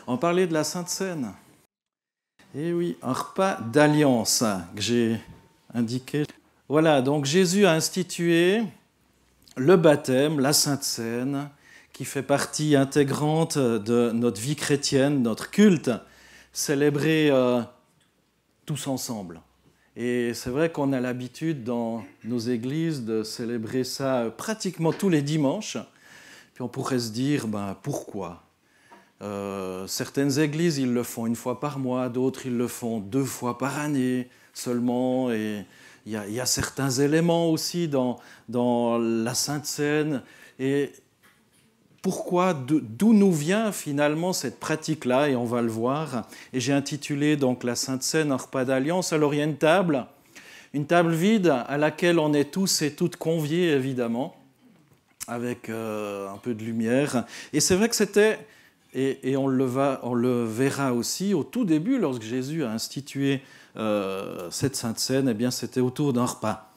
On parlait de la Sainte Seine. Et oui, un repas d'alliance que j'ai indiqué. Voilà, donc Jésus a institué le baptême, la Sainte Seine, qui fait partie intégrante de notre vie chrétienne, notre culte, célébré tous ensemble. Et c'est vrai qu'on a l'habitude dans nos églises de célébrer ça pratiquement tous les dimanches. Puis on pourrait se dire, pourquoi ? Certaines églises, ils le font une fois par mois, d'autres, ils le font 2 fois par année seulement. Et il y a certains éléments aussi dans la Sainte Seine. Et pourquoi, d'où nous vient finalement cette pratique-là, et on va le voir. Et j'ai intitulé donc la Sainte Seine, un repas d'alliance. Alors il y a une table vide à laquelle on est tous et toutes conviés, évidemment, avec un peu de lumière. Et c'est vrai que c'était, et on le verra aussi, au tout début, lorsque Jésus a institué cette Sainte Seine, eh bien c'était autour d'un repas.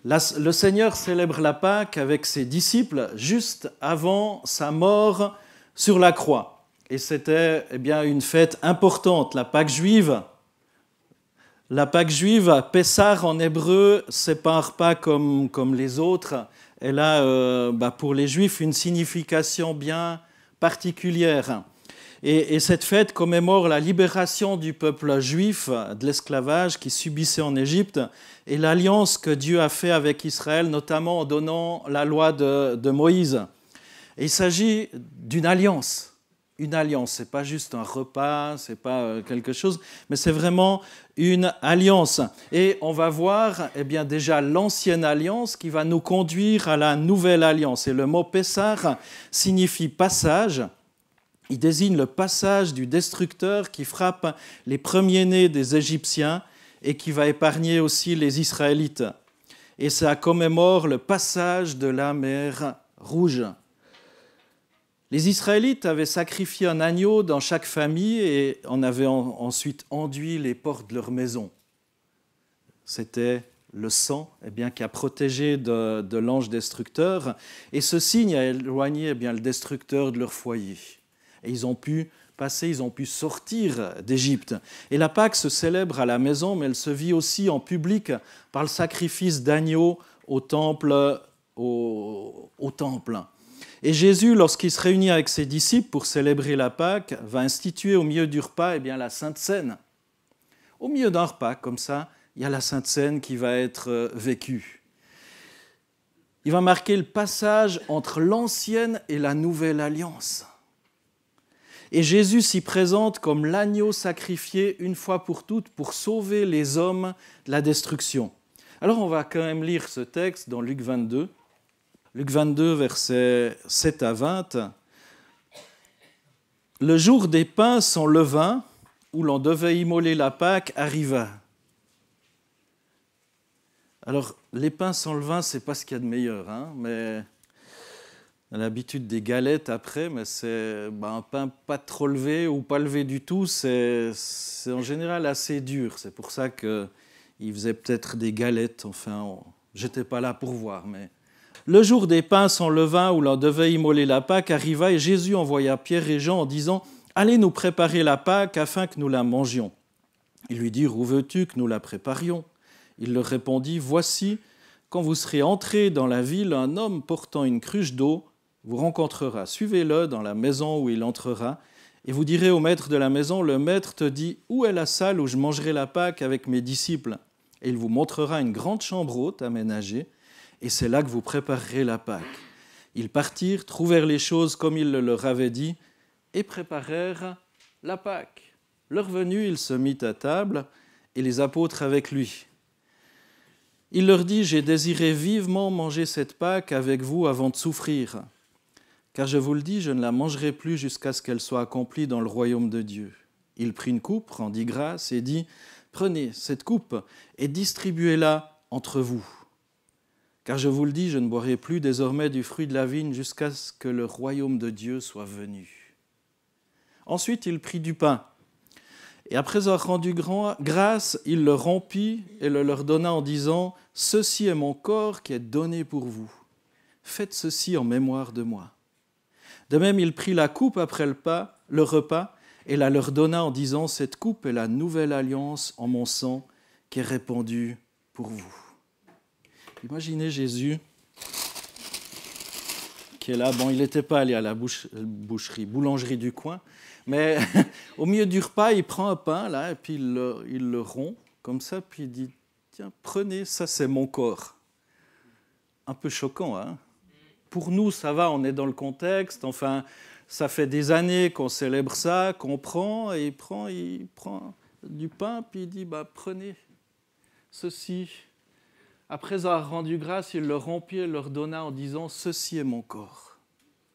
Le Seigneur célèbre la Pâque avec ses disciples juste avant sa mort sur la croix. Et c'était une fête importante, la Pâque juive. La Pâque juive, Pessah en hébreu, ce n'est pas un repas comme les autres. Elle a pour les Juifs une signification bien particulière. Et cette fête commémore la libération du peuple juif de l'esclavage qui subissait en Égypte et l'alliance que Dieu a fait avec Israël, notamment en donnant la loi de Moïse. Et il s'agit d'une alliance. Une alliance, ce n'est pas juste un repas, ce n'est pas quelque chose, mais c'est vraiment une alliance. Et on va voir déjà l'ancienne alliance qui va nous conduire à la nouvelle alliance. Et le mot Pessah signifie passage. Il désigne le passage du destructeur qui frappe les premiers-nés des Égyptiens et qui va épargner aussi les Israélites. Et ça commémore le passage de la mer Rouge. Les Israélites avaient sacrifié un agneau dans chaque famille et on avait ensuite enduit les portes de leur maison. C'était le sang qui a protégé de l'ange destructeur et ce signe a éloigné le destructeur de leur foyer. Et ils ont pu sortir d'Égypte. Et la Pâque se célèbre à la maison, mais elle se vit aussi en public par le sacrifice d'agneaux au temple. Et Jésus, lorsqu'il se réunit avec ses disciples pour célébrer la Pâque, va instituer au milieu du repas la Sainte Seine. Au milieu d'un repas, comme ça, il y a la Sainte Seine qui va être vécue. Il va marquer le passage entre l'ancienne et la nouvelle alliance. Et Jésus s'y présente comme l'agneau sacrifié une fois pour toutes pour sauver les hommes de la destruction. Alors on va quand même lire ce texte dans Luc 22. Luc 22, versets 7 à 20. Le jour des pains sans levain, où l'on devait immoler la Pâque, arriva. Alors, les pains sans levain, ce n'est pas ce qu'il y a de meilleur, mais on a l'habitude des galettes après, mais c'est un pain pas trop levé ou pas levé du tout, c'est en général assez dur. C'est pour ça qu'ils faisaient peut-être des galettes, j'étais pas là pour voir, mais... Le jour des pains sans levain où l'on devait immoler la Pâque arriva et Jésus envoya Pierre et Jean en disant « Allez nous préparer la Pâque afin que nous la mangions. » Ils lui dirent « Où veux-tu que nous la préparions ?» Il leur répondit « Voici, quand vous serez entrés dans la ville, un homme portant une cruche d'eau vous rencontrera. Suivez-le dans la maison où il entrera et vous direz au maître de la maison « Le maître te dit, où est la salle où je mangerai la Pâque avec mes disciples ?» Et il vous montrera une grande chambre haute aménagée. Et c'est là que vous préparerez la Pâque. Ils partirent, trouvèrent les choses comme il le leur avait dit, et préparèrent la Pâque. Leur venu, il se mit à table, et les apôtres avec lui. Il leur dit, « J'ai désiré vivement manger cette Pâque avec vous avant de souffrir, car je vous le dis, je ne la mangerai plus jusqu'à ce qu'elle soit accomplie dans le royaume de Dieu. » Il prit une coupe, rendit grâce, et dit, « Prenez cette coupe et distribuez-la entre vous. Car je vous le dis, je ne boirai plus désormais du fruit de la vigne jusqu'à ce que le royaume de Dieu soit venu. » Ensuite, il prit du pain. Et après avoir rendu grâce, il le rompit et le leur donna en disant « Ceci est mon corps qui est donné pour vous. Faites ceci en mémoire de moi. » De même, il prit la coupe après le repas et la leur donna en disant, cette coupe est la nouvelle alliance en mon sang qui est répandue pour vous. Imaginez Jésus qui est là. Bon, il n'était pas allé à la boulangerie du coin, mais au milieu du repas, il prend un pain, là, et puis il le rompt, comme ça, puis il dit, tiens, prenez, ça c'est mon corps. Un peu choquant, hein? Pour nous, ça va, on est dans le contexte, enfin, ça fait des années qu'on célèbre ça, qu'on prend, et il prend du pain, puis il dit, prenez ceci. Après avoir rendu grâce, il le rompit et leur donna en disant, ceci est mon corps.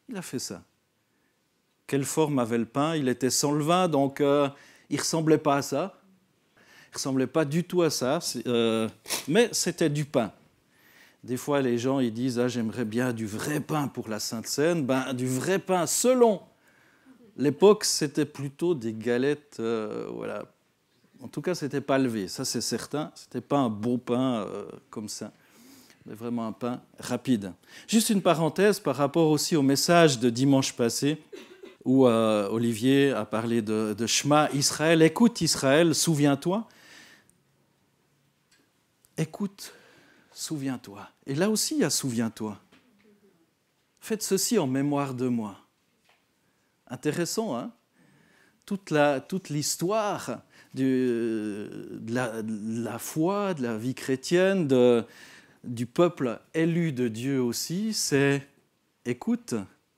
Il a fait ça. Quelle forme avait le pain? Il était sans levain, donc il ne ressemblait pas à ça. Il ne ressemblait pas du tout à ça, mais c'était du pain. Des fois, les gens ils disent « j'aimerais bien du vrai pain pour la Sainte Seine ». Du vrai pain, selon l'époque, c'était plutôt des galettes, voilà. En tout cas, ce n'était pas levé, ça c'est certain. Ce n'était pas un beau pain comme ça, mais vraiment un pain rapide. Juste une parenthèse par rapport aussi au message de dimanche passé, où Olivier a parlé de Shema Israël. Écoute Israël, souviens-toi. Écoute, souviens-toi. Et là aussi, il y a souviens-toi. Faites ceci en mémoire de moi. Intéressant, hein? Toute l'histoire de la foi, de la vie chrétienne, du peuple élu de Dieu aussi, c'est écoute,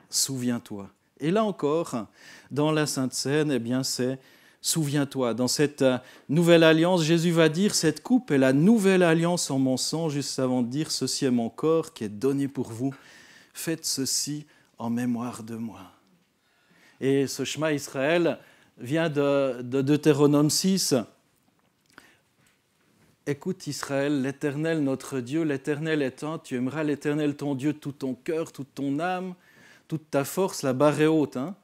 souviens-toi. Et là encore, dans la Sainte Seine, eh bien, c'est souviens-toi. Dans cette nouvelle alliance, Jésus va dire, cette coupe est la nouvelle alliance en mon sang, juste avant de dire, ceci est mon corps qui est donné pour vous. Faites ceci en mémoire de moi. Et ce Shema Israël vient de Deutéronome 6. Écoute Israël, l'Éternel notre Dieu, l'Éternel est un, tu aimeras l'Éternel ton Dieu tout ton cœur, toute ton âme, toute ta force, la barre est haute. Hein?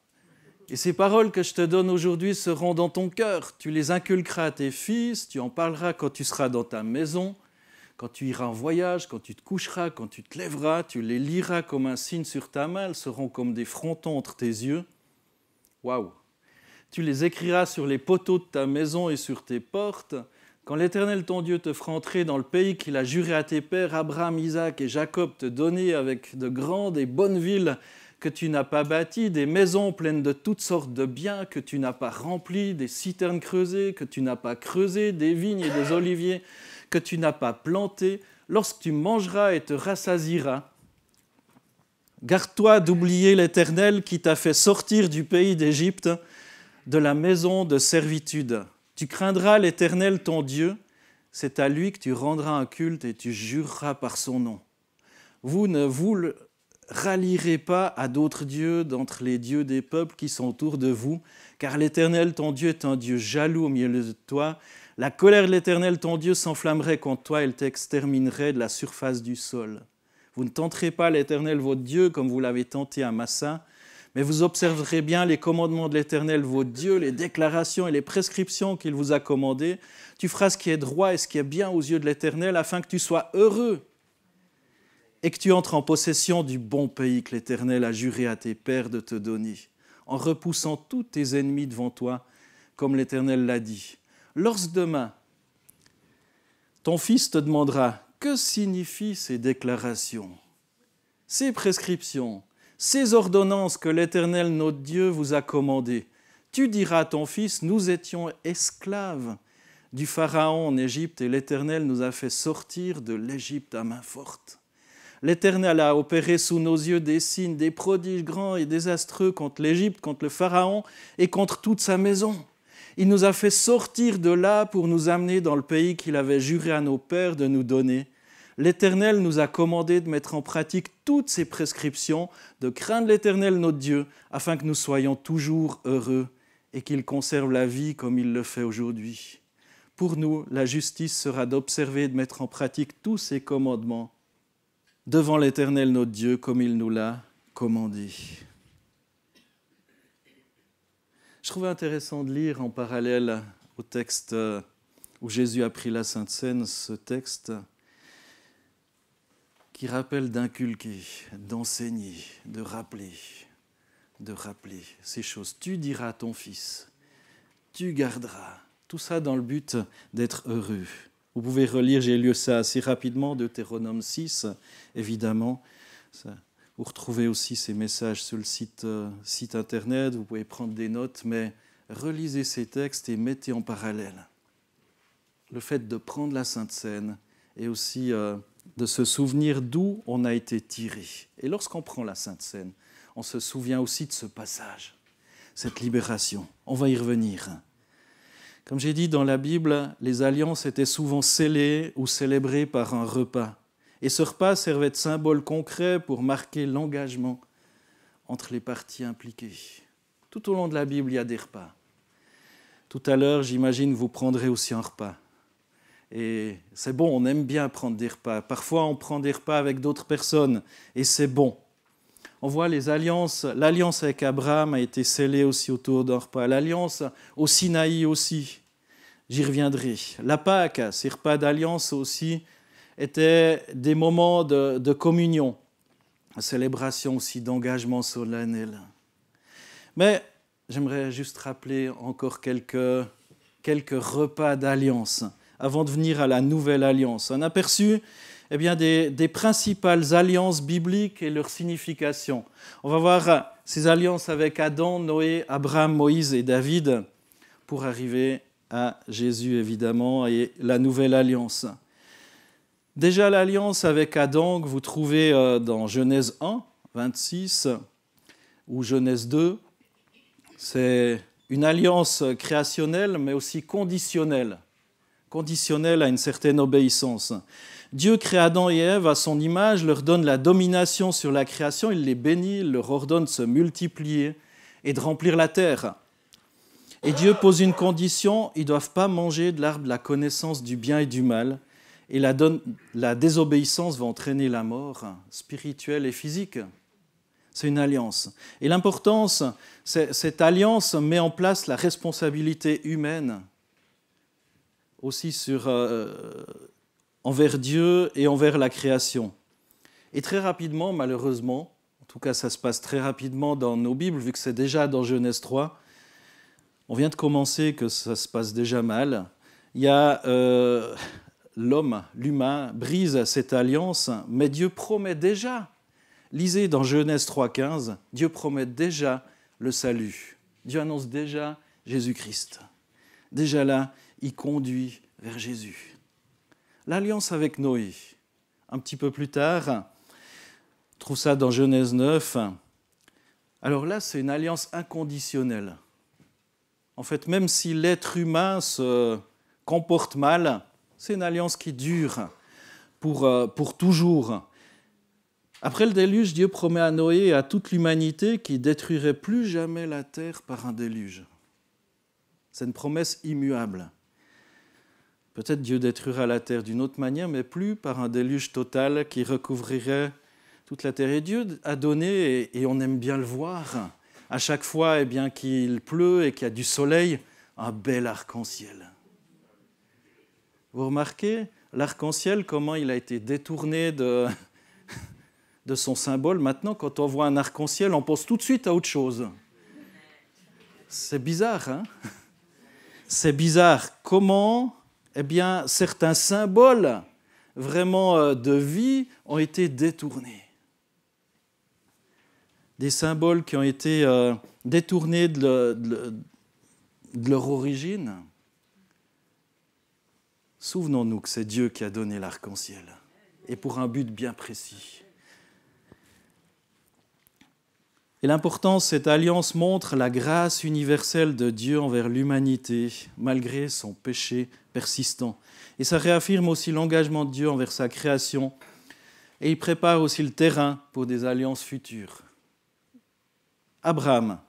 Et ces paroles que je te donne aujourd'hui seront dans ton cœur. Tu les inculqueras à tes fils, tu en parleras quand tu seras dans ta maison, quand tu iras en voyage, quand tu te coucheras, quand tu te lèveras, tu les liras comme un signe sur ta main, elles seront comme des frontons entre tes yeux. Waouh! Tu les écriras sur les poteaux de ta maison et sur tes portes. Quand l'Éternel ton Dieu te fera entrer dans le pays qu'il a juré à tes pères, Abraham, Isaac et Jacob, te donner avec de grandes et bonnes villes que tu n'as pas bâties, des maisons pleines de toutes sortes de biens que tu n'as pas remplies, des citernes creusées que tu n'as pas creusées, des vignes et des oliviers que tu n'as pas plantées, lorsque tu mangeras et te rassasieras, garde-toi d'oublier l'Éternel qui t'a fait sortir du pays d'Égypte, de la maison de servitude. Tu craindras l'Éternel ton Dieu, c'est à lui que tu rendras un culte et tu jureras par son nom. Vous ne vous rallierez pas à d'autres dieux d'entre les dieux des peuples qui sont autour de vous, car l'Éternel ton Dieu est un Dieu jaloux au milieu de toi. La colère de l'Éternel ton Dieu s'enflammerait contre toi, elle t'exterminerait de la surface du sol. Vous ne tenterez pas l'Éternel votre Dieu comme vous l'avez tenté à Massa, mais vous observerez bien les commandements de l'Éternel votre Dieu, les déclarations et les prescriptions qu'il vous a commandées. Tu feras ce qui est droit et ce qui est bien aux yeux de l'Éternel, afin que tu sois heureux et que tu entres en possession du bon pays que l'Éternel a juré à tes pères de te donner, en repoussant tous tes ennemis devant toi, comme l'Éternel l'a dit. Lorsque demain, ton fils te demandera « Que signifient ces déclarations, ces prescriptions ?» Ces ordonnances que l'Éternel notre Dieu vous a commandées, tu diras à ton fils, nous étions esclaves du Pharaon en Égypte et l'Éternel nous a fait sortir de l'Égypte à main forte. L'Éternel a opéré sous nos yeux des signes, des prodiges grands et désastreux contre l'Égypte, contre le Pharaon et contre toute sa maison. Il nous a fait sortir de là pour nous amener dans le pays qu'il avait juré à nos pères de nous donner. L'Éternel nous a commandé de mettre en pratique toutes ces prescriptions, de craindre l'Éternel notre Dieu, afin que nous soyons toujours heureux et qu'il conserve la vie comme il le fait aujourd'hui. Pour nous, la justice sera d'observer et de mettre en pratique tous ces commandements devant l'Éternel notre Dieu comme il nous l'a commandé. Je trouvais intéressant de lire en parallèle au texte où Jésus a pris la Sainte Seine, ce texte qui rappelle d'inculquer, d'enseigner, de rappeler ces choses. Tu diras à ton fils, tu garderas. Tout ça dans le but d'être heureux. Vous pouvez relire, j'ai lu ça assez rapidement, Deutéronome 6, évidemment. Vous retrouvez aussi ces messages sur le site internet, vous pouvez prendre des notes, mais relisez ces textes et mettez en parallèle le fait de prendre la Sainte Seine et aussi de se souvenir d'où on a été tiré. Et lorsqu'on prend la Sainte Seine, on se souvient aussi de ce passage, cette libération. On va y revenir. Comme j'ai dit, dans la Bible, les alliances étaient souvent scellées ou célébrées par un repas. Et ce repas servait de symbole concret pour marquer l'engagement entre les parties impliquées. Tout au long de la Bible, il y a des repas. Tout à l'heure, j'imagine, vous prendrez aussi un repas. Et c'est bon, on aime bien prendre des repas. Parfois, on prend des repas avec d'autres personnes, et c'est bon. On voit les alliances. L'alliance avec Abraham a été scellée aussi autour d'un repas. L'alliance au Sinaï aussi. J'y reviendrai. La Pâque, ces repas d'alliance aussi, étaient des moments de communion, une célébration aussi d'engagement solennel. Mais j'aimerais juste rappeler encore quelques repas d'alliance avant de venir à la nouvelle alliance. Un aperçu des principales alliances bibliques et leur signification. On va voir ces alliances avec Adam, Noé, Abraham, Moïse et David pour arriver à Jésus, évidemment, et la nouvelle alliance. Déjà, l'alliance avec Adam, que vous trouvez dans Genèse 1, 26, ou Genèse 2, c'est une alliance créationnelle, mais aussi conditionnelle à une certaine obéissance. Dieu crée Adam et Ève à son image, leur donne la domination sur la création, il les bénit, il leur ordonne de se multiplier et de remplir la terre. Et Dieu pose une condition, ils ne doivent pas manger de l'arbre de la connaissance du bien et du mal, et la désobéissance va entraîner la mort spirituelle et physique. C'est une alliance. Et l'importance, cette alliance met en place la responsabilité humaine, aussi envers Dieu et envers la création. Et très rapidement, malheureusement, en tout cas ça se passe très rapidement dans nos Bibles, vu que c'est déjà dans Genèse 3, on vient de commencer que ça se passe déjà mal. Il y a l'humain, brise cette alliance, mais Dieu promet déjà, lisez dans Genèse 3,15, Dieu promet déjà le salut. Dieu annonce déjà Jésus-Christ. Déjà là, il conduit vers Jésus. L'alliance avec Noé, un petit peu plus tard, on trouve ça dans Genèse 9. Alors là, c'est une alliance inconditionnelle. En fait, même si l'être humain se comporte mal, c'est une alliance qui dure pour toujours. Après le déluge, Dieu promet à Noé et à toute l'humanité qu'il ne détruirait plus jamais la terre par un déluge. C'est une promesse immuable. Peut-être Dieu détruira la terre d'une autre manière, mais plus par un déluge total qui recouvrirait toute la terre. Et Dieu a donné, et on aime bien le voir, à chaque fois qu'il pleut et qu'il y a du soleil, un bel arc-en-ciel. Vous remarquez l'arc-en-ciel, comment il a été détourné de son symbole. Maintenant, quand on voit un arc-en-ciel, on pense tout de suite à autre chose. C'est bizarre, hein ? C'est bizarre. Comment certains symboles vraiment de vie ont été détournés. Des symboles qui ont été détournés de leur origine. Souvenons-nous que c'est Dieu qui a donné l'arc-en-ciel, et pour un but bien précis. Et l'importance de cette alliance montre la grâce universelle de Dieu envers l'humanité, malgré son péché persistant. Et ça réaffirme aussi l'engagement de Dieu envers sa création, et il prépare aussi le terrain pour des alliances futures. Abraham,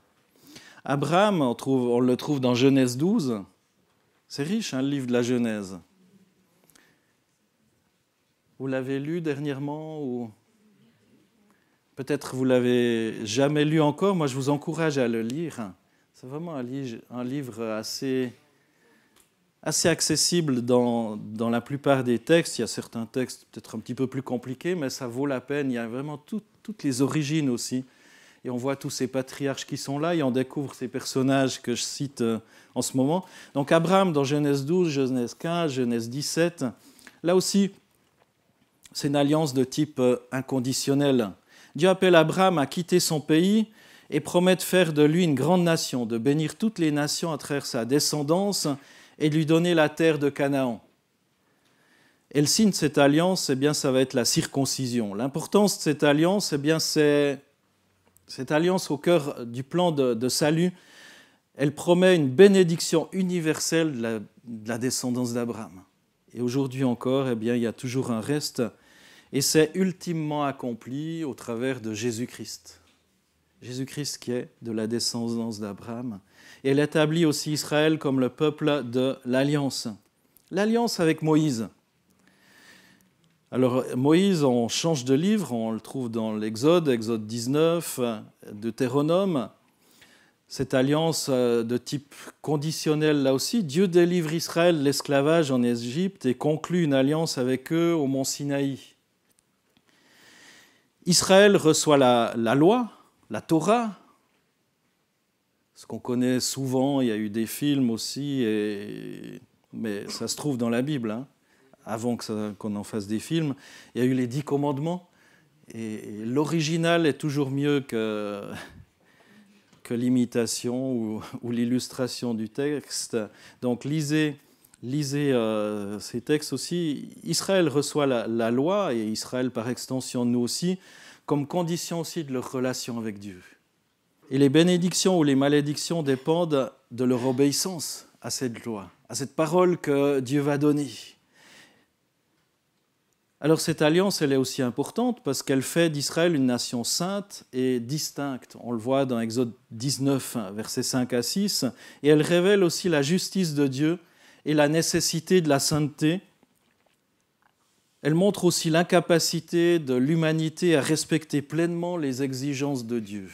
on le trouve dans Genèse 12. C'est riche, le livre de la Genèse. Vous l'avez lu dernièrement ou peut-être vous ne l'avez jamais lu encore. Moi, je vous encourage à le lire. C'est vraiment un livre assez accessible dans la plupart des textes. Il y a certains textes peut-être un petit peu plus compliqués, mais ça vaut la peine. Il y a vraiment toutes les origines aussi. et on voit tous ces patriarches qui sont là, et on découvre ces personnages que je cite en ce moment. Donc Abraham dans Genèse 12, Genèse 15, Genèse 17, là aussi, c'est une alliance de type inconditionnel. Dieu appelle Abraham à quitter son pays et promet de faire de lui une grande nation, de bénir toutes les nations à travers sa descendance et de lui donner la terre de Canaan. Et le signe de cette alliance, eh bien, ça va être la circoncision. L'importance de cette alliance, eh bien, c'est cette alliance au cœur du plan de salut. Elle promet une bénédiction universelle de la descendance d'Abraham. Et aujourd'hui encore, eh bien, il y a toujours un reste, et c'est ultimement accompli au travers de Jésus-Christ. Jésus-Christ qui est de la descendance d'Abraham. Et elle établit aussi Israël comme le peuple de l'Alliance. L'Alliance avec Moïse. Alors Moïse, on change de livre, on le trouve dans l'Exode, Exode 19, Deutéronome. Cette alliance de type conditionnel, là aussi, Dieu délivre Israël de l'esclavage en Égypte et conclut une alliance avec eux au mont Sinaï. Israël reçoit la loi, la Torah, ce qu'on connaît souvent, il y a eu des films aussi, mais ça se trouve dans la Bible, hein. Avant qu'on en fasse des films, il y a eu les 10 commandements, et l'original est toujours mieux que l'imitation ou l'illustration du texte. Donc lisez ces textes aussi. Israël reçoit la loi, et Israël par extension nous aussi, comme condition aussi de leur relation avec Dieu. Et les bénédictions ou les malédictions dépendent de leur obéissance à cette loi, à cette parole que Dieu va donner. Alors cette alliance, elle est aussi importante parce qu'elle fait d'Israël une nation sainte et distincte. On le voit dans Exode 19, versets 5 à 6. Et elle révèle aussi la justice de Dieu et la nécessité de la sainteté. Elle montre aussi l'incapacité de l'humanité à respecter pleinement les exigences de Dieu.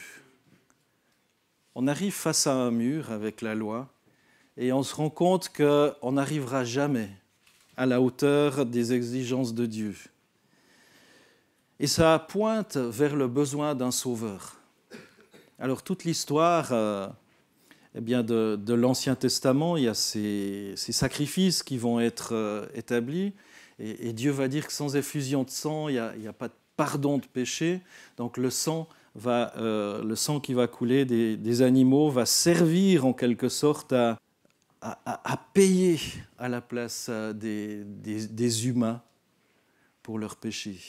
On arrive face à un mur avec la loi et on se rend compte qu'on n'arrivera jamais à la hauteur des exigences de Dieu. Et ça pointe vers le besoin d'un sauveur. Alors toute l'histoire de l'Ancien Testament, il y a ces sacrifices qui vont être établis, et Dieu va dire que sans effusion de sang, il n'y a pas de pardon de péché. Donc le sang qui va couler des animaux va servir en quelque sorte à payer à la place des humains pour leurs péchés.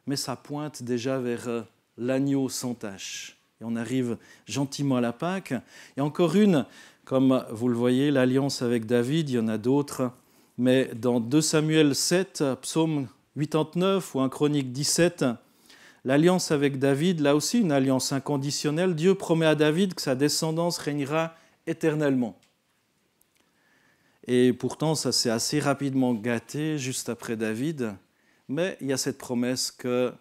Mais ça pointe déjà vers l'agneau sans tache. Et on arrive gentiment à la Pâque. Et encore une, comme vous le voyez, l'alliance avec David, il y en a d'autres. Mais dans 2 Samuel 7, Psaume 89 ou 1 Chronique 17, l'alliance avec David, là aussi une alliance inconditionnelle. Dieu promet à David que sa descendance régnera éternellement. Et pourtant, ça s'est assez rapidement gâté juste après David. Mais il y a cette promesse que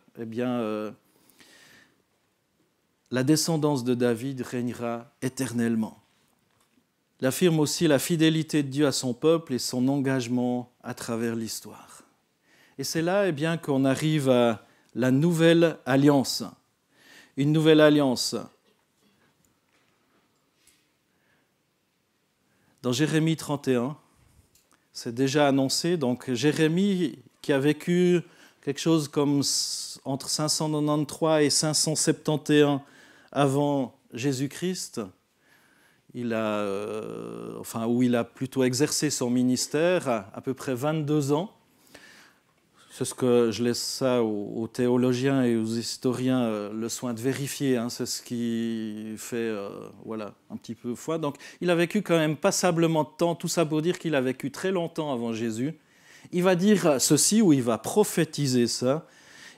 la descendance de David régnera éternellement. Il affirme aussi la fidélité de Dieu à son peuple et son engagement à travers l'histoire. Et c'est là qu'on arrive à la nouvelle alliance. Une nouvelle alliance. Dans Jérémie 31, c'est déjà annoncé. Donc Jérémie, qui a vécu quelque chose comme entre 593 et 571 avant Jésus-Christ, où il a plutôt exercé son ministère à peu près 22 ans. C'est ce que je laisse ça aux théologiens et aux historiens le soin de vérifier. C'est ce qui fait un petit peu foi. Donc il a vécu quand même passablement de temps, tout ça pour dire qu'il a vécu très longtemps avant Jésus. Il va dire ceci, ou il va prophétiser ça.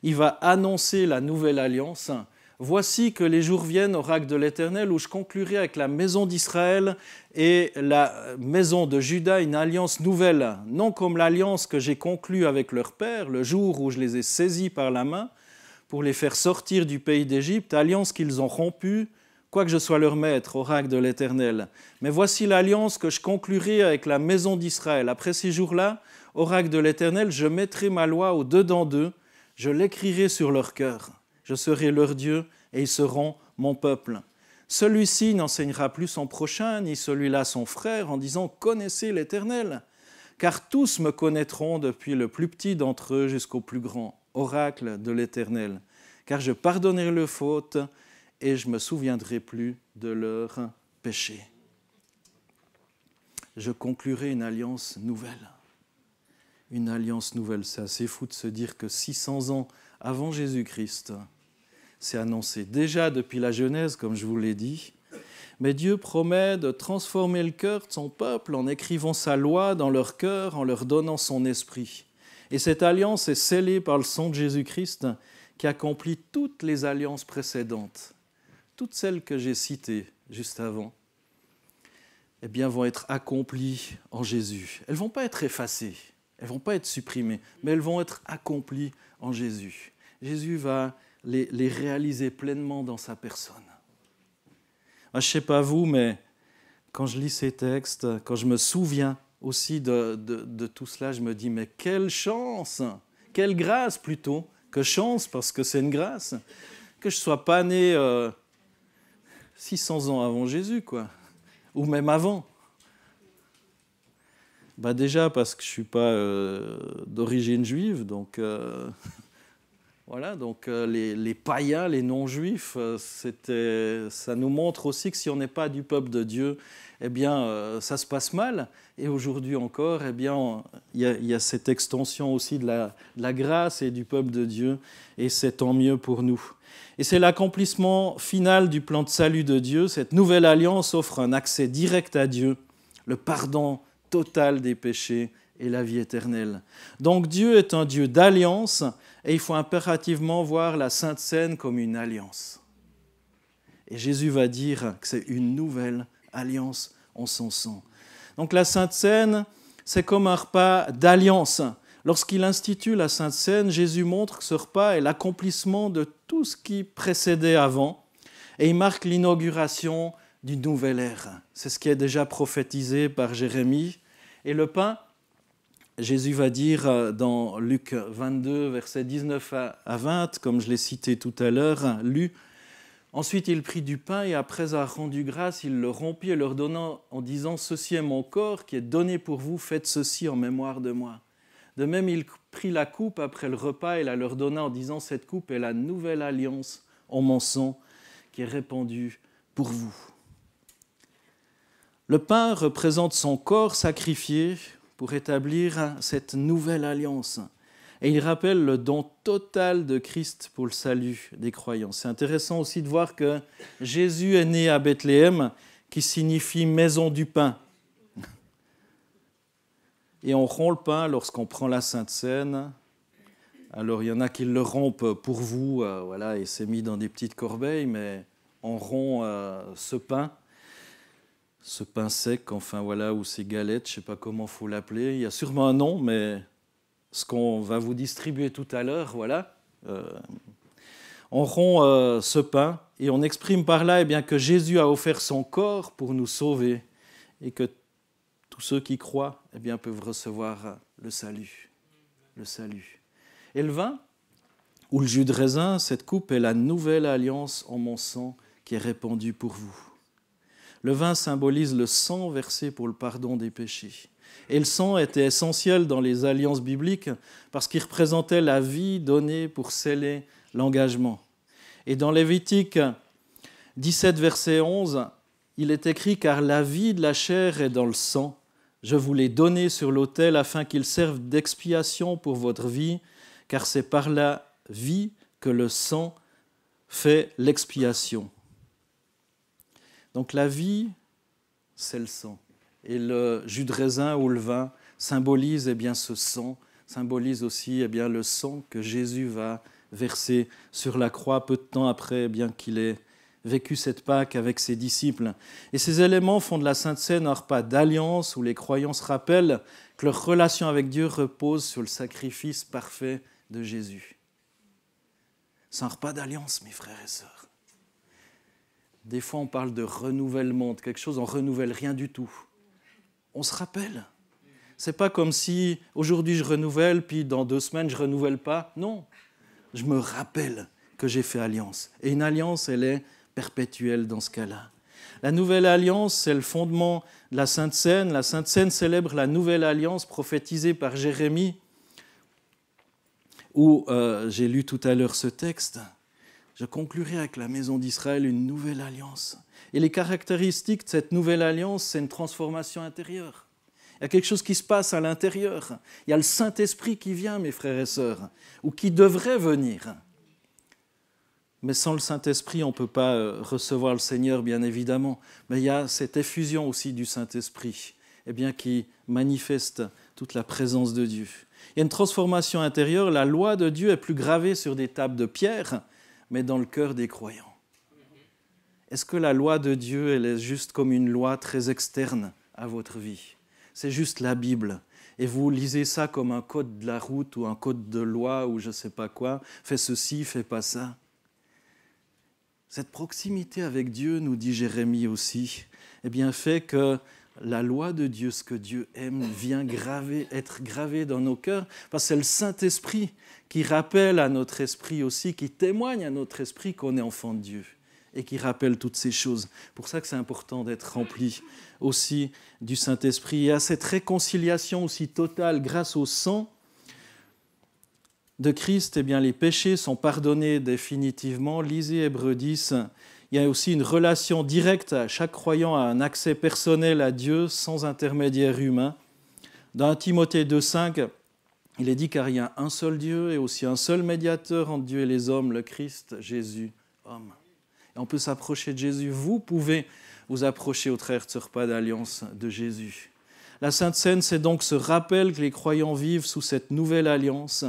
Il va annoncer la nouvelle alliance. Voici que les jours viennent, oracle de l'Éternel, où je conclurai avec la maison d'Israël et la maison de Juda une alliance nouvelle, non comme l'alliance que j'ai conclue avec leur père, le jour où je les ai saisis par la main, pour les faire sortir du pays d'Égypte, alliance qu'ils ont rompue, quoique je sois leur maître, oracle de l'Éternel. Mais voici l'alliance que je conclurai avec la maison d'Israël. Après ces jours-là, oracle de l'Éternel, je mettrai ma loi au dedans d'eux, je l'écrirai sur leur cœur. Je serai leur Dieu et ils seront mon peuple. Celui-ci n'enseignera plus son prochain, ni celui-là son frère, en disant « Connaissez l'Éternel ». Car tous me connaîtront depuis le plus petit d'entre eux jusqu'au plus grand, oracle de l'Éternel. Car je pardonnerai leurs fautes et je ne me souviendrai plus de leurs péchés. Je conclurai une alliance nouvelle. Une alliance nouvelle. C'est assez fou de se dire que 600 ans avant Jésus-Christ, c'est annoncé déjà depuis la Genèse, comme je vous l'ai dit, mais Dieu promet de transformer le cœur de son peuple en écrivant sa loi dans leur cœur, en leur donnant son esprit. Et cette alliance est scellée par le sang de Jésus-Christ qui accomplit toutes les alliances précédentes. Toutes celles que j'ai citées juste avant, eh bien, vont être accomplies en Jésus. Elles ne vont pas être effacées, elles ne vont pas être supprimées, mais elles vont être accomplies en Jésus. Jésus va les réaliser pleinement dans sa personne. Je ne sais pas vous, mais quand je lis ces textes, quand je me souviens aussi de tout cela, je me dis, mais quelle chance, quelle grâce plutôt, que chance parce que c'est une grâce, que je ne sois pas né 600 ans avant Jésus, quoi, ou même avant. Déjà parce que je ne suis pas d'origine juive, donc... Voilà, donc les païens, les non-juifs, ça nous montre aussi que si on n'est pas du peuple de Dieu, eh bien, ça se passe mal. Et aujourd'hui encore, eh bien, il y a cette extension aussi de la grâce et du peuple de Dieu, et c'est tant mieux pour nous. Et c'est l'accomplissement final du plan de salut de Dieu. Cette nouvelle alliance offre un accès direct à Dieu, le pardon total des péchés et la vie éternelle. Donc Dieu est un Dieu d'alliance, et il faut impérativement voir la Sainte Seine comme une alliance. Et Jésus va dire que c'est une nouvelle alliance en son sang. Donc la Sainte Seine, c'est comme un repas d'alliance. Lorsqu'il institue la Sainte Seine, Jésus montre que ce repas est l'accomplissement de tout ce qui précédait avant, et il marque l'inauguration d'une nouvelle ère. C'est ce qui est déjà prophétisé par Jérémie. Et le pain, Jésus va dire dans Luc 22, versets 19 à 20, comme je l'ai cité tout à l'heure, lu, « Ensuite il prit du pain et après avoir rendu grâce, il le rompit et leur donnant en disant « Ceci est mon corps qui est donné pour vous, faites ceci en mémoire de moi. » De même il prit la coupe après le repas et la leur donna en disant « Cette coupe est la nouvelle alliance en mon sang qui est répandue pour vous. » Le pain représente son corps sacrifié pour établir cette nouvelle alliance. Et il rappelle le don total de Christ pour le salut des croyants. C'est intéressant aussi de voir que Jésus est né à Bethléem, qui signifie maison du pain. Et on rompt le pain lorsqu'on prend la Sainte Seine. Alors il y en a qui le rompent pour vous, voilà, et c'est mis dans des petites corbeilles, mais on rompt ce pain sec, enfin voilà, ou ces galettes, je ne sais pas comment il faut l'appeler. Il y a sûrement un nom, mais ce qu'on va vous distribuer tout à l'heure, voilà. On rompt ce pain et on exprime par là bien, que Jésus a offert son corps pour nous sauver et que tous ceux qui croient bien, peuvent recevoir le salut. Le salut. Et le vin, ou le jus de raisin, cette coupe est la nouvelle alliance en mon sang qui est répandue pour vous. Le vin symbolise le sang versé pour le pardon des péchés. Et le sang était essentiel dans les alliances bibliques parce qu'il représentait la vie donnée pour sceller l'engagement. Et dans Lévitique 17, verset 11, il est écrit « Car la vie de la chair est dans le sang. Je vous l'ai donné sur l'autel afin qu'il serve d'expiation pour votre vie, car c'est par la vie que le sang fait l'expiation. » Donc la vie, c'est le sang. Et le jus de raisin ou le vin symbolise bien, ce sang, symbolise aussi bien, le sang que Jésus va verser sur la croix peu de temps après bien, qu'il ait vécu cette Pâque avec ses disciples. Et ces éléments font de la Sainte Seine un repas d'alliance où les croyants se rappellent que leur relation avec Dieu repose sur le sacrifice parfait de Jésus. C'est un repas d'alliance, mes frères et sœurs. Des fois, on parle de renouvellement, de quelque chose, on ne renouvelle rien du tout. On se rappelle. Ce n'est pas comme si aujourd'hui je renouvelle, puis dans 2 semaines je ne renouvelle pas. Non, je me rappelle que j'ai fait alliance. Et une alliance, elle est perpétuelle dans ce cas-là. La nouvelle alliance, c'est le fondement de la Sainte Seine. La Sainte Seine célèbre la nouvelle alliance prophétisée par Jérémie, où j'ai lu tout à l'heure ce texte. Je conclurai avec la maison d'Israël une nouvelle alliance. Et les caractéristiques de cette nouvelle alliance, c'est une transformation intérieure. Il y a quelque chose qui se passe à l'intérieur. Il y a le Saint-Esprit qui vient, mes frères et sœurs, ou qui devrait venir. Mais sans le Saint-Esprit, on ne peut pas recevoir le Seigneur, bien évidemment. Mais il y a cette effusion aussi du Saint-Esprit, qui manifeste toute la présence de Dieu. Il y a une transformation intérieure. La loi de Dieu est plus gravée sur des tables de pierre, mais dans le cœur des croyants. Est-ce que la loi de Dieu, elle est juste comme une loi très externe à votre vie ? C'est juste la Bible. Et vous lisez ça comme un code de la route ou un code de loi ou je ne sais pas quoi. Fais ceci, fais pas ça. Cette proximité avec Dieu, nous dit Jérémie aussi, fait que la loi de Dieu, ce que Dieu aime, vient être gravé dans nos cœurs, parce que c'est le Saint-Esprit qui rappelle à notre esprit aussi, qui témoigne à notre esprit qu'on est enfant de Dieu et qui rappelle toutes ces choses. C'est pour ça que c'est important d'être rempli aussi du Saint-Esprit. Et à cette réconciliation aussi totale grâce au sang de Christ, les péchés sont pardonnés définitivement. Lisez Hébreux 10. Il y a aussi une relation directe. Chaque croyant a un accès personnel à Dieu sans intermédiaire humain. Dans 1 Timothée 2,5, il est dit car il y a un seul Dieu et aussi un seul médiateur entre Dieu et les hommes, le Christ, Jésus, homme. Et on peut s'approcher de Jésus. Vous pouvez vous approcher au travers de ce repas d'alliance de Jésus. La Sainte Seine, c'est donc ce rappel que les croyants vivent sous cette nouvelle alliance,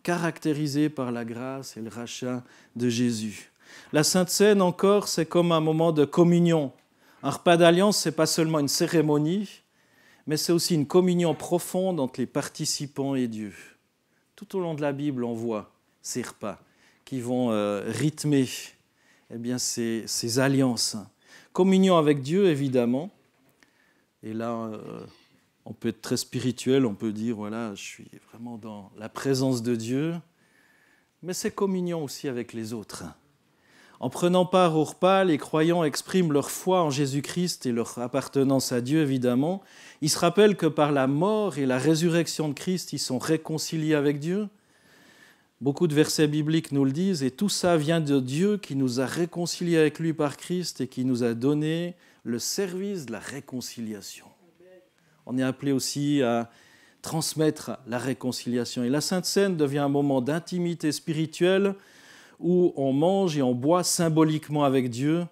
caractérisée par la grâce et le rachat de Jésus. La Sainte Seine, encore, c'est comme un moment de communion. Un repas d'alliance, ce n'est pas seulement une cérémonie, mais c'est aussi une communion profonde entre les participants et Dieu. Tout au long de la Bible, on voit ces repas qui vont rythmer ces alliances. Communion avec Dieu, évidemment. Et là, on peut être très spirituel, on peut dire, voilà, je suis vraiment dans la présence de Dieu. Mais c'est communion aussi avec les autres. En prenant part au repas, les croyants expriment leur foi en Jésus-Christ et leur appartenance à Dieu, évidemment. Ils se rappellent que par la mort et la résurrection de Christ, ils sont réconciliés avec Dieu. Beaucoup de versets bibliques nous le disent, et tout ça vient de Dieu qui nous a réconciliés avec lui par Christ et qui nous a donné le service de la réconciliation. On est appelé aussi à transmettre la réconciliation. Et la Sainte Seine devient un moment d'intimité spirituelle où on mange et on boit symboliquement avec Dieu,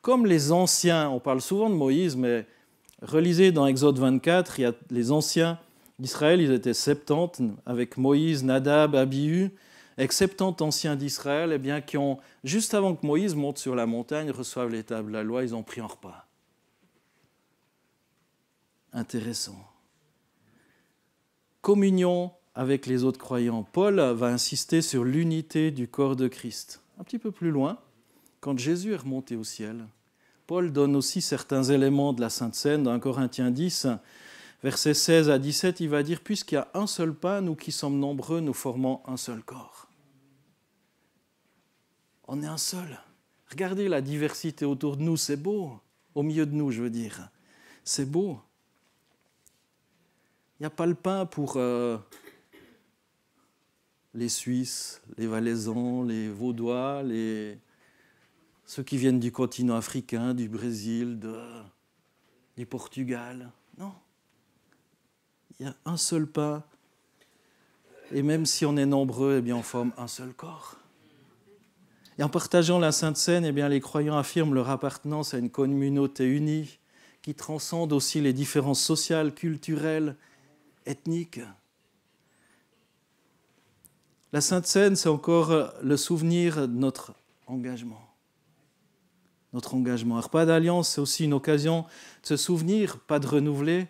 comme les anciens. On parle souvent de Moïse, mais relisez dans Exode 24, il y a les anciens d'Israël, ils étaient 70, avec Moïse, Nadab, Abihu, avec 70 anciens d'Israël, qui ont, juste avant que Moïse monte sur la montagne, reçoivent les tables de la loi, ils ont pris un repas. Intéressant. Communion avec les autres croyants. Paul va insister sur l'unité du corps de Christ. Un petit peu plus loin, quand Jésus est remonté au ciel, Paul donne aussi certains éléments de la Sainte Seine. Dans 1 Corinthiens 10, versets 16 à 17, il va dire « Puisqu'il y a un seul pain, nous qui sommes nombreux, nous formons un seul corps. » On est un seul. Regardez la diversité autour de nous, c'est beau. Au milieu de nous, je veux dire. C'est beau. Il n'y a pas le pain pour les Suisses, les Valaisans, les Vaudois, ceux qui viennent du continent africain, du Brésil, du Portugal. Non. Il y a un seul pain. Et même si on est nombreux, on forme un seul corps. Et en partageant la Sainte Seine, les croyants affirment leur appartenance à une communauté unie qui transcende aussi les différences sociales, culturelles, ethniques. La Sainte Seine, c'est encore le souvenir de notre engagement. Notre engagement. Un repas d'alliance, c'est aussi une occasion de se souvenir, pas de renouveler,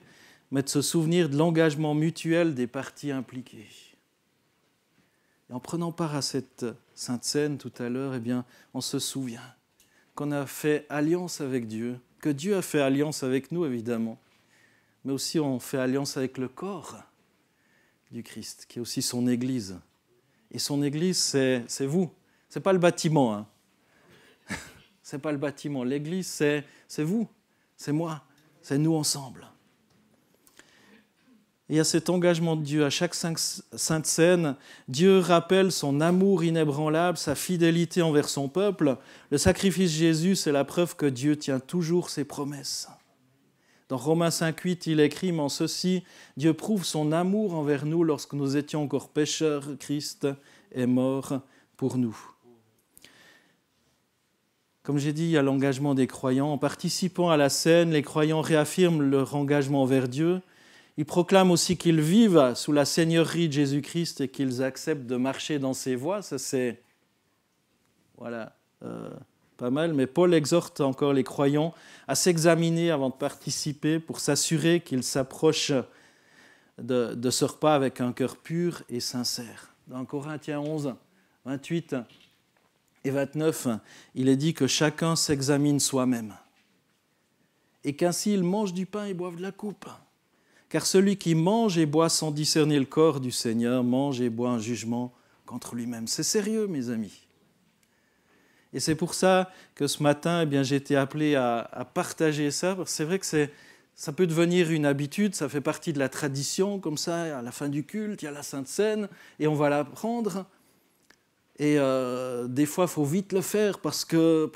mais de se souvenir de l'engagement mutuel des parties impliquées. Et en prenant part à cette Sainte Seine tout à l'heure, on se souvient qu'on a fait alliance avec Dieu, que Dieu a fait alliance avec nous, évidemment, mais aussi on fait alliance avec le corps du Christ, qui est aussi son Église. Et son Église, c'est vous. Ce n'est pas le bâtiment. Ce n'est pas le bâtiment. L'Église, c'est vous, c'est moi, c'est nous ensemble. Et à cet engagement de Dieu, à chaque sainte scène, Dieu rappelle son amour inébranlable, sa fidélité envers son peuple. Le sacrifice de Jésus, c'est la preuve que Dieu tient toujours ses promesses. Dans Romains 5,8, il écrit « Mais en ceci, Dieu prouve son amour envers nous lorsque nous étions encore pécheurs, Christ est mort pour nous. » Comme j'ai dit, il y a l'engagement des croyants. En participant à la scène, les croyants réaffirment leur engagement envers Dieu. Ils proclament aussi qu'ils vivent sous la seigneurie de Jésus-Christ et qu'ils acceptent de marcher dans ses voies. Ça, c'est pas mal. Mais Paul exhorte encore les croyants à s'examiner avant de participer pour s'assurer qu'ils s'approchent de ce repas avec un cœur pur et sincère. Dans Corinthiens 11, 28 et 29, il est dit que chacun s'examine soi-même et qu'ainsi il mange du pain et boive de la coupe. Car celui qui mange et boit sans discerner le corps du Seigneur mange et boit un jugement contre lui-même. C'est sérieux, mes amis. Et c'est pour ça que ce matin, j'ai été appelé à partager ça. Parce que c'est vrai que ça peut devenir une habitude, ça fait partie de la tradition, comme ça, à la fin du culte, il y a la Sainte Seine, et on va la prendre. Et des fois, il faut vite le faire parce que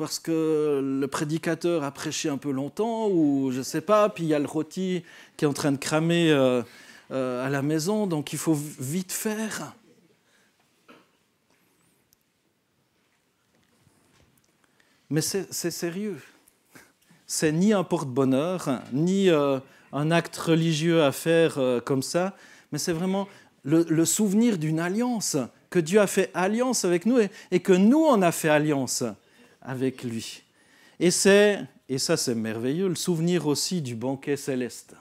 le prédicateur a prêché un peu longtemps, ou je ne sais pas, puis il y a le rôti qui est en train de cramer à la maison, donc il faut vite faire. Mais c'est sérieux. C'est ni un porte-bonheur, ni un acte religieux à faire comme ça, mais c'est vraiment le souvenir d'une alliance, que Dieu a fait alliance avec nous et que nous, on a fait alliance avec lui. Et ça, c'est merveilleux, le souvenir aussi du banquet céleste.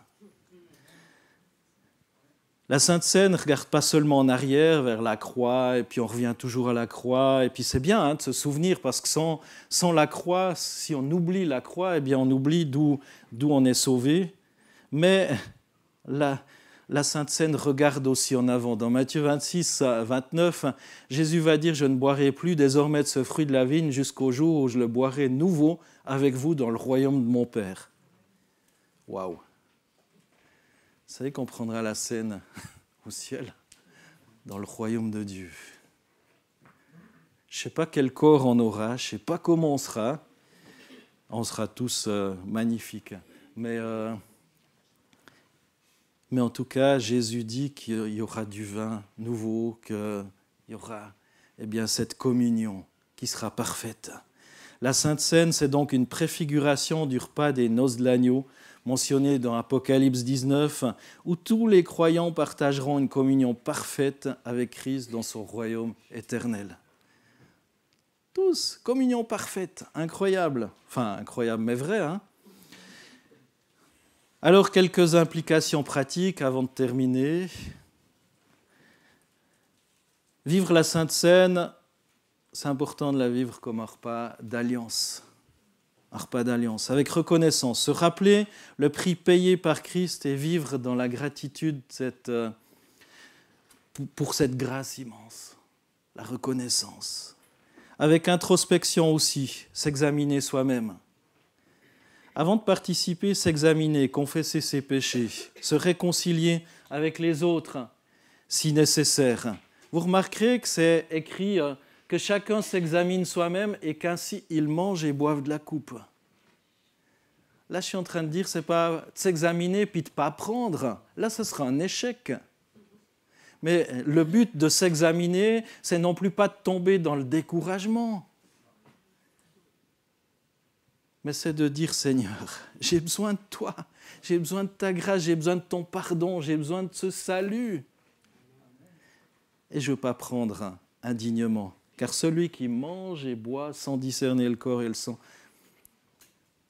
La Sainte Seine ne regarde pas seulement en arrière, vers la croix, et puis on revient toujours à la croix. Et puis c'est bien de se souvenir, parce que sans la croix, si on oublie la croix, on oublie d'où on est sauvé. Mais la Sainte Seine regarde aussi en avant. Dans Matthieu 26, 29, Jésus va dire « Je ne boirai plus désormais de ce fruit de la vigne jusqu'au jour où je le boirai nouveau avec vous dans le royaume de mon Père. » Waouh! Vous savez qu'on prendra la scène au ciel, dans le royaume de Dieu. Je ne sais pas quel corps on aura, je ne sais pas comment on sera. On sera tous magnifiques. Mais en tout cas, Jésus dit qu'il y aura du vin nouveau, qu'il y aura cette communion qui sera parfaite. La Sainte Seine, c'est donc une préfiguration du repas des noces de l'agneau, mentionné dans Apocalypse 19, où tous les croyants partageront une communion parfaite avec Christ dans son royaume éternel. Tous, communion parfaite, incroyable. Enfin, incroyable, mais vrai, hein? Alors, quelques implications pratiques avant de terminer. Vivre la Sainte Seine, c'est important de la vivre comme un repas d'alliance. Un repas d'alliance, avec reconnaissance. Se rappeler le prix payé par Christ et vivre dans la gratitude pour cette grâce immense. La reconnaissance. Avec introspection aussi, s'examiner soi-même. Avant de participer, s'examiner, confesser ses péchés, se réconcilier avec les autres, si nécessaire. Vous remarquerez que c'est écrit que chacun s'examine soi-même et qu'ainsi il mange et boive de la coupe. Là, je suis en train de dire, c'est pas de s'examiner puis de ne pas prendre. Là, ce sera un échec. Mais le but de s'examiner, c'est non plus pas de tomber dans le découragement. Mais c'est de dire, Seigneur, j'ai besoin de toi, j'ai besoin de ta grâce, j'ai besoin de ton pardon, j'ai besoin de ce salut. Et je ne veux pas prendre indignement. Car celui qui mange et boit sans discerner le corps et le sang,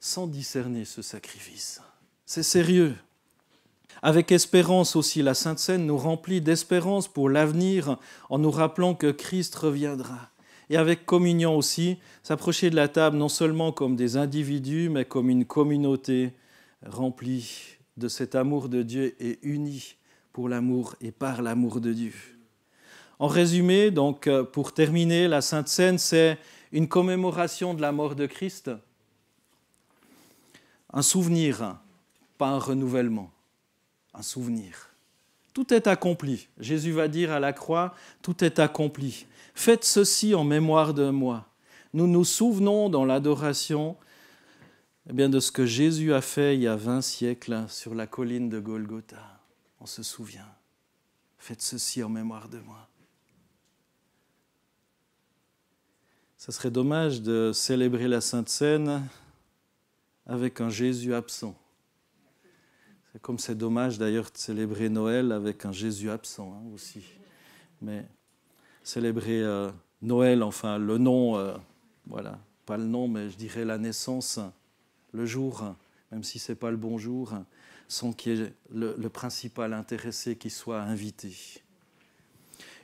sans discerner ce sacrifice, c'est sérieux. Avec espérance aussi, la Sainte Seine nous remplit d'espérance pour l'avenir en nous rappelant que Christ reviendra. Et avec communion aussi, s'approcher de la table non seulement comme des individus, mais comme une communauté remplie de cet amour de Dieu et unie pour l'amour et par l'amour de Dieu. En résumé, donc, pour terminer, la Sainte Seine, c'est une commémoration de la mort de Christ, un souvenir, pas un renouvellement, un souvenir. Tout est accompli. Jésus va dire à la croix, tout est accompli. Faites ceci en mémoire de moi. Nous nous souvenons dans l'adoration de ce que Jésus a fait il y a 20 siècles sur la colline de Golgotha. On se souvient. Faites ceci en mémoire de moi. Ça serait dommage de célébrer la Sainte Seine avec un Jésus absent. C'est comme c'est dommage d'ailleurs de célébrer Noël avec un Jésus absent aussi. Mais célébrer Noël, enfin le nom, voilà, pas le nom, mais je dirais la naissance, le jour, même si ce n'est pas le bon jour, sans qu'il y ait le principal intéressé qui soit invité.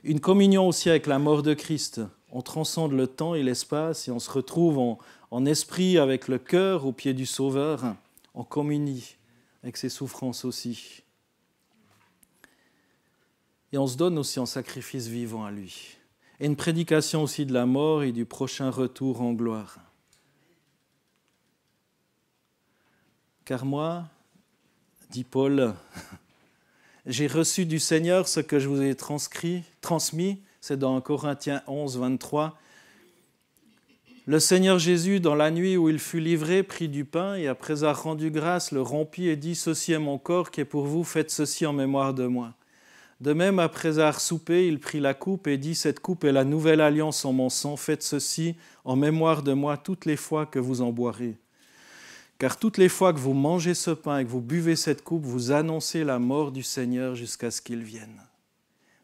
Une communion aussi avec la mort de Christ. On transcende le temps et l'espace et on se retrouve en esprit avec le cœur au pied du Sauveur, on communie avec ses souffrances aussi. Et on se donne aussi en sacrifice vivant à lui. Et une prédication aussi de la mort et du prochain retour en gloire. Car moi, dit Paul, j'ai reçu du Seigneur ce que je vous ai transmis, c'est dans Corinthiens 11, 23. Le Seigneur Jésus, dans la nuit où il fut livré, prit du pain et après avoir rendu grâce, le rompit et dit « Ceci est mon corps qui est pour vous, faites ceci en mémoire de moi. » De même, après avoir soupé, il prit la coupe et dit « Cette coupe est la nouvelle alliance en mon sang, faites ceci en mémoire de moi toutes les fois que vous en boirez. Car toutes les fois que vous mangez ce pain et que vous buvez cette coupe, vous annoncez la mort du Seigneur jusqu'à ce qu'il vienne.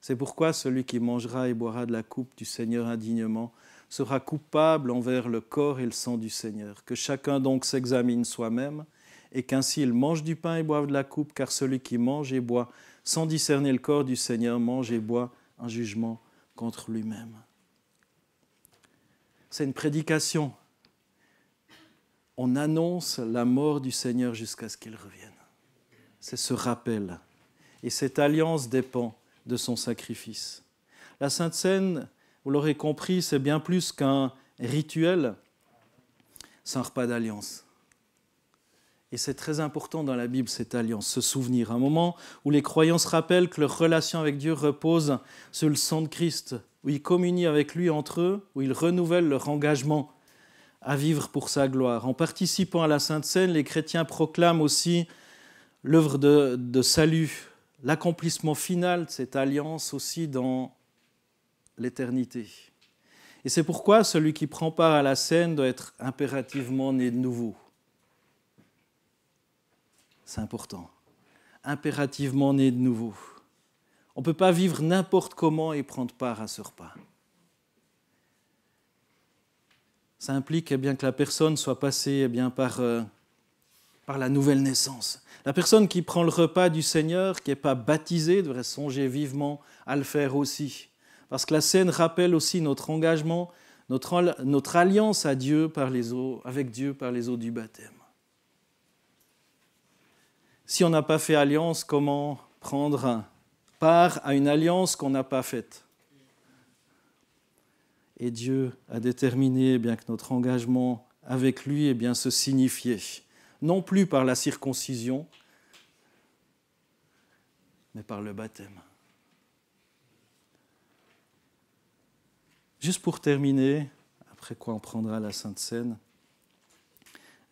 C'est pourquoi celui qui mangera et boira de la coupe du Seigneur indignement sera coupable envers le corps et le sang du Seigneur. Que chacun donc s'examine soi-même, et qu'ainsi il mange du pain et boive de la coupe, car celui qui mange et boit sans discerner le corps du Seigneur mange et boit un jugement contre lui-même. C'est une prédication. On annonce la mort du Seigneur jusqu'à ce qu'il revienne. C'est ce rappel. Et cette alliance dépend de son sacrifice. La Sainte Seine, vous l'aurez compris, c'est bien plus qu'un rituel, c'est un repas d'alliance. Et c'est très important dans la Bible, cette alliance, ce souvenir. Un moment où les croyants se rappellent que leur relation avec Dieu repose sur le sang de Christ, où ils communient avec lui entre eux, où ils renouvellent leur engagement à vivre pour sa gloire. En participant à la Sainte Seine, les chrétiens proclament aussi l'œuvre de salut, l'accomplissement final de cette alliance aussi dans l'éternité. Et c'est pourquoi celui qui prend part à la Seine doit être impérativement né de nouveau. C'est important. Impérativement né de nouveau. On ne peut pas vivre n'importe comment et prendre part à ce repas. Ça implique que la personne soit passée par la nouvelle naissance. La personne qui prend le repas du Seigneur, qui n'est pas baptisée, devrait songer vivement à le faire aussi. Parce que la Seine rappelle aussi notre engagement, notre alliance à Dieu avec Dieu par les eaux du baptême. Si on n'a pas fait alliance, comment prendre part à une alliance qu'on n'a pas faite ? Et Dieu a déterminé que notre engagement avec lui se signifiait, non plus par la circoncision, mais par le baptême. Juste pour terminer, après quoi on prendra la Sainte Seine,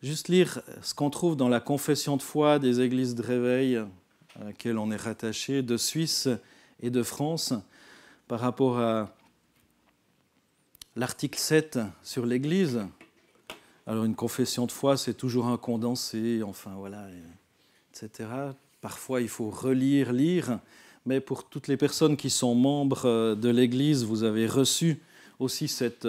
juste lire ce qu'on trouve dans la confession de foi des églises de réveil à laquelle on est rattaché, de Suisse et de France, par rapport à l'article 7 sur l'Église. Alors une confession de foi, c'est toujours un condensé, etc. Parfois, il faut relire, lire, mais pour toutes les personnes qui sont membres de l'Église, vous avez reçu aussi cette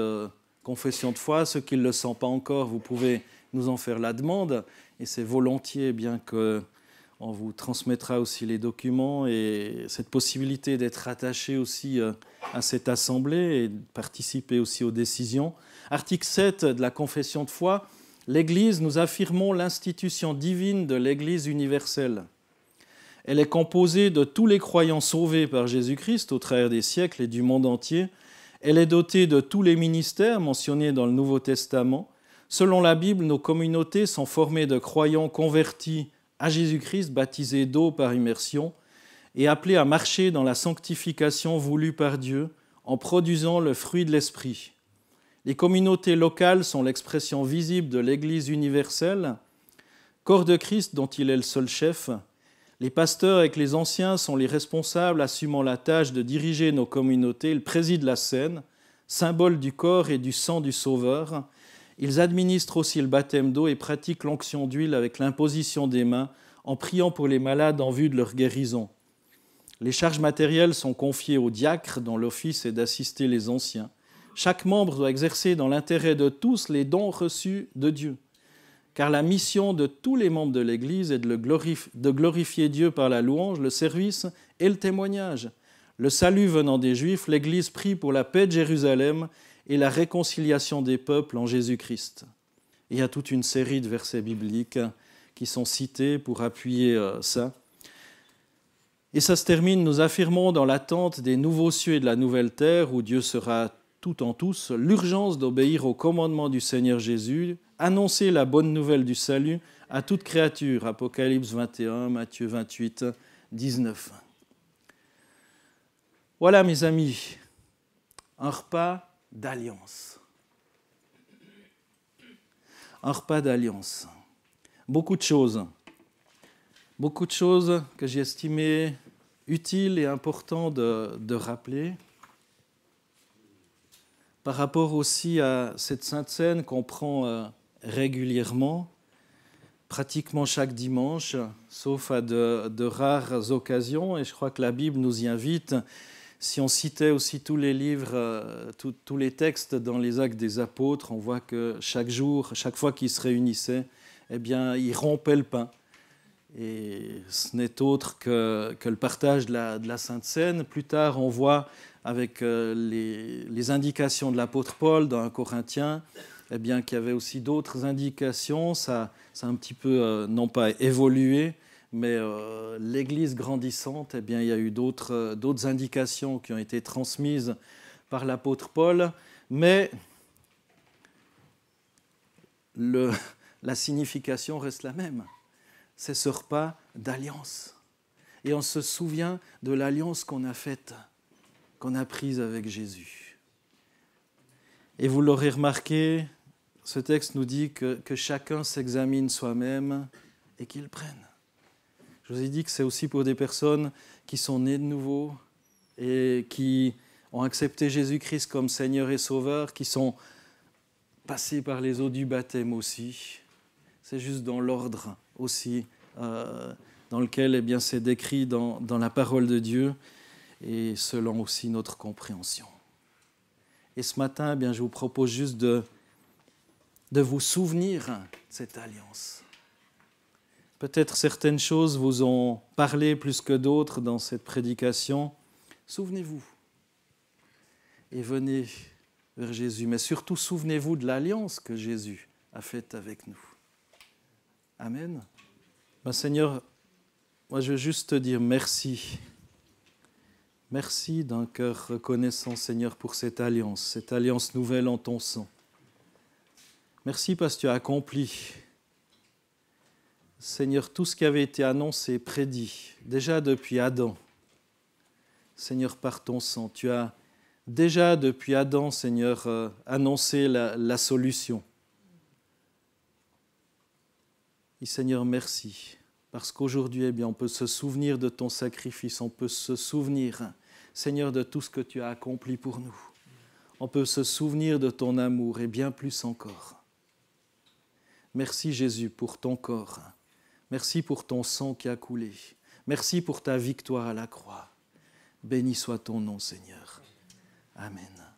confession de foi. Ceux qui ne le sont pas encore, vous pouvez nous en faire la demande, et c'est volontiers qu'on vous transmettra aussi les documents et cette possibilité d'être attaché aussi à cette assemblée et de participer aussi aux décisions. Article 7 de la confession de foi, l'Église, nous affirmons l'institution divine de l'Église universelle. Elle est composée de tous les croyants sauvés par Jésus-Christ au travers des siècles et du monde entier. Elle est dotée de tous les ministères mentionnés dans le Nouveau Testament. Selon la Bible, nos communautés sont formées de croyants convertis à Jésus-Christ, baptisés d'eau par immersion, et appelés à marcher dans la sanctification voulue par Dieu en produisant le fruit de l'Esprit. Les communautés locales sont l'expression visible de l'Église universelle, corps de Christ dont il est le seul chef. Les pasteurs avec les anciens sont les responsables assumant la tâche de diriger nos communautés. Ils président la scène, symbole du corps et du sang du Sauveur. Ils administrent aussi le baptême d'eau et pratiquent l'onction d'huile avec l'imposition des mains en priant pour les malades en vue de leur guérison. Les charges matérielles sont confiées aux diacres dont l'office est d'assister les anciens. Chaque membre doit exercer dans l'intérêt de tous les dons reçus de Dieu. Car la mission de tous les membres de l'Église est de glorifier Dieu par la louange, le service et le témoignage. Le salut venant des Juifs, l'Église prie pour la paix de Jérusalem et la réconciliation des peuples en Jésus-Christ. Il y a toute une série de versets bibliques qui sont cités pour appuyer ça. Et ça se termine, nous affirmons dans l'attente des nouveaux cieux et de la nouvelle terre où Dieu sera tout en tous, l'urgence d'obéir au commandement du Seigneur Jésus, annoncer la bonne nouvelle du salut à toute créature. Apocalypse 21, Matthieu 28, 19. Voilà mes amis, un repas d'alliance. Un repas d'alliance. Beaucoup de choses que j'ai estimé utiles et importantes de rappeler. Par rapport aussi à cette Sainte Seine qu'on prend régulièrement, pratiquement chaque dimanche, sauf à de rares occasions, et je crois que la Bible nous y invite. Si on citait aussi tous les livres, tous les textes dans les Actes des Apôtres, on voit que chaque jour, chaque fois qu'ils se réunissaient, eh bien, ils rompaient le pain. Et ce n'est autre que le partage de la Sainte Seine. Plus tard, on voit avec les indications de l'apôtre Paul dans 1 Corinthiens, eh bien, qu'il y avait aussi d'autres indications. Ça a un petit peu, non pas évolué, mais l'Église grandissante, eh bien, il y a eu d'autres indications qui ont été transmises par l'apôtre Paul, mais la signification reste la même. C'est ce repas d'alliance. Et on se souvient de l'alliance qu'on a faite, qu'on a prise avec Jésus. Et vous l'aurez remarqué, ce texte nous dit que chacun s'examine soi-même et qu'il prenne. Je vous ai dit que c'est aussi pour des personnes qui sont nées de nouveau et qui ont accepté Jésus-Christ comme Seigneur et Sauveur, qui sont passés par les eaux du baptême aussi. C'est juste dans l'ordre aussi dans lequel eh bien, c'est décrit dans la parole de Dieu et selon aussi notre compréhension. Et ce matin, eh bien, je vous propose juste de vous souvenir de cette alliance. Peut-être certaines choses vous ont parlé plus que d'autres dans cette prédication. Souvenez-vous et venez vers Jésus. Mais surtout, souvenez-vous de l'alliance que Jésus a faite avec nous. Amen. Seigneur, moi je veux juste te dire merci. Merci d'un cœur reconnaissant, Seigneur, pour cette alliance nouvelle en ton sang. Merci parce que tu as accompli, Seigneur, tout ce qui avait été annoncé, prédit, déjà depuis Adam. Seigneur, par ton sang, tu as déjà depuis Adam, Seigneur, annoncé la solution. Et Seigneur, merci, parce qu'aujourd'hui, eh bien, on peut se souvenir de ton sacrifice, on peut se souvenir, Seigneur, de tout ce que tu as accompli pour nous. On peut se souvenir de ton amour et bien plus encore. Merci Jésus pour ton corps. Merci pour ton sang qui a coulé. Merci pour ta victoire à la croix. Béni soit ton nom, Seigneur. Amen.